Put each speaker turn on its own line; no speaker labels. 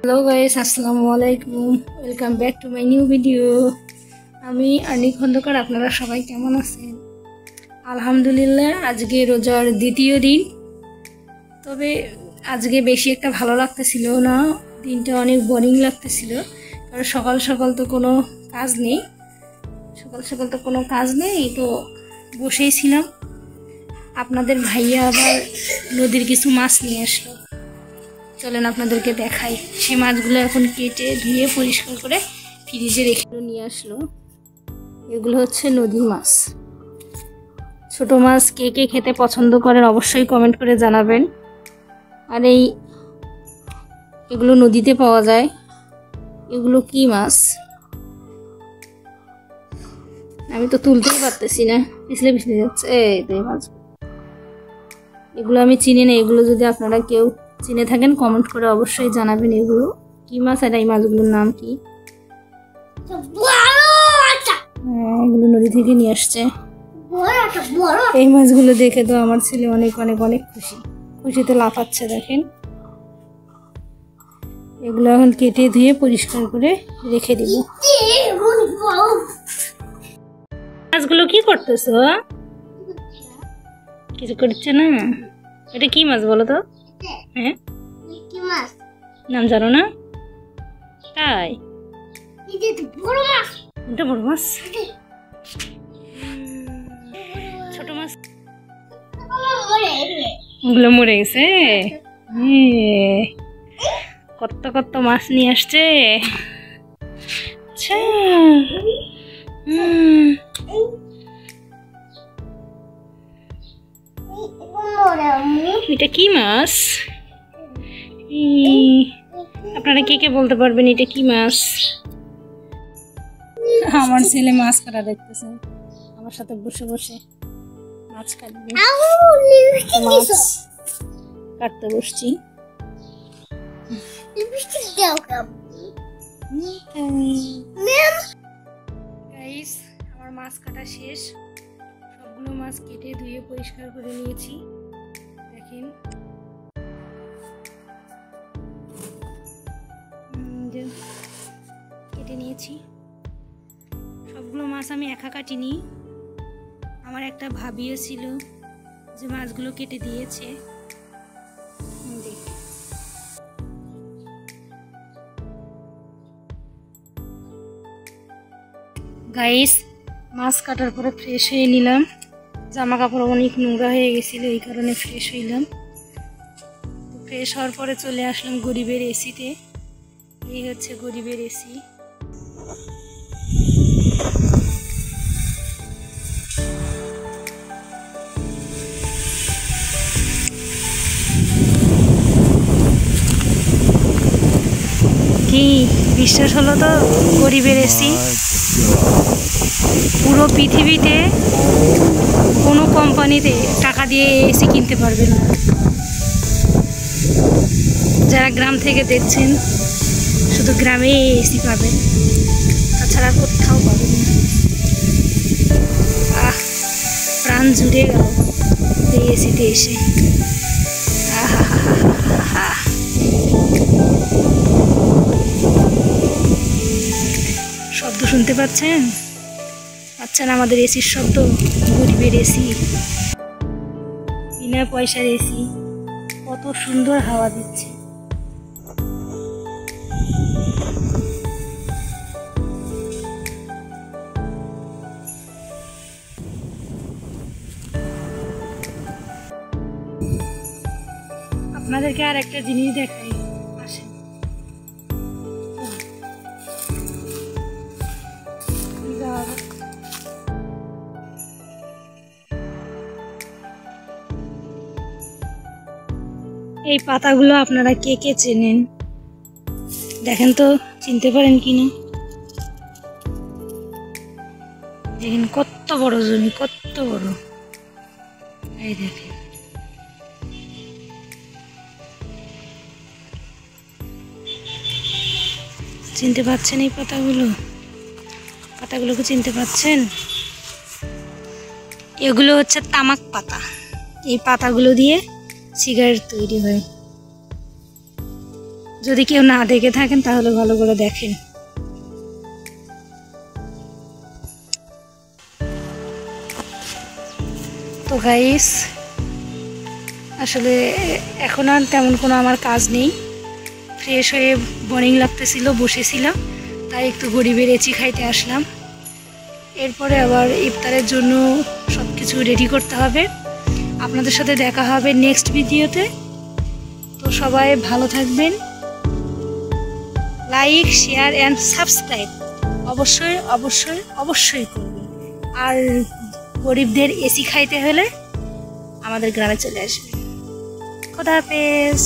Hello guys, আসসালামু আলাইকুম। Welcome back to my new video. আমি আনি খন্দকার। আপনারা সবাই কেমন আছেন? আলহামদুলিল্লাহ, আজকে রোজার দ্বিতীয় দিন। তবে আজকে বেশি একটা ভালো লাগতেছিল না, দিনটা অনেক বোরিং লাগতেছিল। কারণ সকাল সকাল তো কোনো কাজ নেই, তো বসেই ছিলাম। আপনাদের ভাইয়া আবার নদীর কিছু মাছ নিয়ে আসলো। চলেন আপনাদেরকে দেখাই। সেই মাছগুলো এখন কেটে ধুয়ে পরিষ্কার করে ফ্রিজে রেখে নিয়ে আসলো। এগুলো হচ্ছে নদীর মাছ। ছোট মাছ কে কে খেতে পছন্দ করেন অবশ্যই কমেন্ট করে জানাবেন। আর এগুলো নদীতে পাওয়া যায়। এগুলো কি মাছ আমি তো তুলতেই পারতেছি না, পিছলে পিছলে যাচ্ছে। এই তো এই মাছ, এগুলো আমি চিনি না। এগুলো যদি আপনারা কেউ চিনে থাকেন কমেন্ট করে অবশ্যই জানাবেন। এগুলো কি মাছ আর এই মাছগুলোর নাম কি? এগুলো নদী থেকে নিয়ে আসছে। এই মাছগুলো দেখে তো আমার ছেলে অনেক অনেক অনেক খুশিতে লাফাচ্ছে। দেখেন, এগুলো এখন কেটে ধুয়ে পরিষ্কার করে রেখে দিব। মাছগুলো কি করতেছ? কিছু করছে না। এটা কি মাছ বলো তো? হ্যাঁ, নাম জানো না? তাই এটা বড় মাছ, ছোট মাছ ওগুলো মরে গেছে। কত কত মাছ নিয়ে আসছে। আচ্ছা, এটা কি মাছ? আপনারা কে কে বলতে পারবেন এটা কি মাছ? আমার ছেলে মাছ কাটা দেখতেছে, আমার সাথে বসে বসে মাছ কাটবে। মাছ কাটতে বসছি। গাইস, আমার মাছ কাটা শেষ। সবগুলো মাছ কেটে ধুয়ে পরিষ্কার করে নিয়েছি। দেখেন, কেটে নিয়েছি সবগুলো মাছ। আমি একা কাটিনি, আমার একটা ভাবিও ছিল যে মাছগুলো কেটে দিয়েছে। গাইস, মাছ কাটার পরে ফ্রেশ হয়ে নিলাম। জামা কাপড় অনেক নোংরা হয়ে গেছিল, এই কারণে ফ্রেশ হইলাম। ফ্রেশ হওয়ার পরে চলে আসলাম গরিবের এসিতে। এই হচ্ছে গরিবের এসি। কি বিশ্বাস হলো তো? গরিবের এসি। পুরো পৃথিবীতে কোনো কোম্পানিতে টাকা দিয়ে এসি কিনতে পারবেন না। যারা গ্রাম থেকে দেখছেন, শুধু গ্রামে এসি পাবেন, তাছাড়া কোথাও পাবেন না। প্রাণ জুড়ে গেল এই এসিতে এসে। শব্দ শুনতে পাচ্ছেন? পাচ্ছেন আমাদের এসির শব্দ? গরিবের এসি, বিনা পয়সার এসি, কত সুন্দর হাওয়া দিচ্ছে। আপনাদেরকে আর একটা জিনিস দেখাই, আসেন। এই পাতাগুলো আপনারা কে কে চেনেন দেখেন তো, চিনতে পারেন কিনা? দেখেন কত বড় জমি, কত বড়। এই দেখেন, চিনতে পাচ্ছেন এই পাতাগুলোকে চিনতে পাচ্ছেন? এগুলো হচ্ছে তামাক পাতা। এই পাতাগুলো দিয়ে সিগারেট তৈরি হয়। যদি কেউ না দেখে থাকেন তাহলে ভালো করে দেখেন। তো গাইস, আসলে এখন আর তেমন কোনো আমার কাজ নেই। ফ্রেশ হয়ে বোরিং লাগতেছিল, বসেছিলাম, তাই একটু গরিবের এচি খাইতে আসলাম। এরপরে আবার ইফতারের জন্য সব কিছু রেডি করতে হবে। আপনাদের সাথে দেখা হবে নেক্সট ভিডিওতে। তো সবাই ভালো থাকবেন, লাইক, শেয়ার অ্যান্ড সাবস্ক্রাইব অবশ্যই অবশ্যই অবশ্যই করবেন। আর গরিবদের এসি খাইতে হলে আমাদের গ্রামে চলে আসবেন। খোদা হাফেজ।